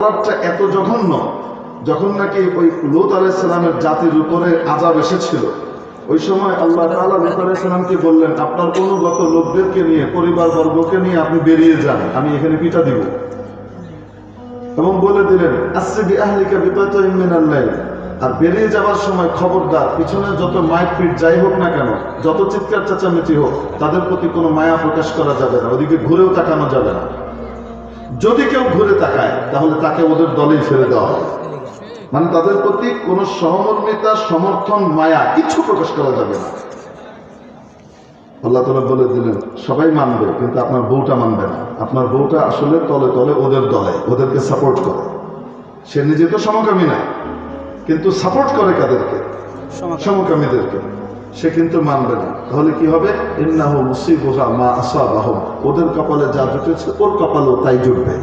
আযাবটা এত জঘন্য, যখন নাকি ওই লূত আলাইহিস সালামের জাতির উপরে আযাব এসেছিল, ওই সময় আল্লাহ তাআলা লূত আলাইহিস সালামকে বললেন, আপনার অনুগত লোকদেরকে নিয়ে, পরিবারবর্গকে নিয়ে আপনি বেরিয়ে যান, আমি এখানে পিটা দিব। এবং বলে দিলেন, আসরি বিআহলিকা বিকাতাইন মিনাল লাইল, আর বেরিয়ে যাওয়ার সময় খবরদার, পিছনে যত মাইক পিট যাই হোক না কেন, যত চিৎকার চেঁচামেচি হোক, তাদের প্রতি কোনো মায়া প্রকাশ করা যাবে না, ওদিকে ঘুরেও তাকানো যাবে না। যদি কেউ ঘুরে তাকায় তাহলে তাকে ওদের দলেই ছেড়ে দেওয়া হবে। মানে তাদের প্রতি কোনো সহমর্মিতা, সমর্থন, মায়া কিছু প্রকাশ করা যাবে না। আল্লাহ তাআলা বলে দিলেন, সবাই মানবে কিন্তু আপনার বউটা মানবে না। আপনার বউটা আসলে তলে তলে ওদের দলে, ওদেরকে সাপোর্ট করে। সে নিজে তো সমকামী না, কিন্তু সাপোর্ট করে কাদেরকে? সমকামীদেরকে। সে কিন্তু মানবে না। তাহলে কি হবে? ইন্নাহু মুসিবুহা মা আসাবাহুম, ওদের কপালে যা জুটেছে ওর কপালেও তাই জুটবে।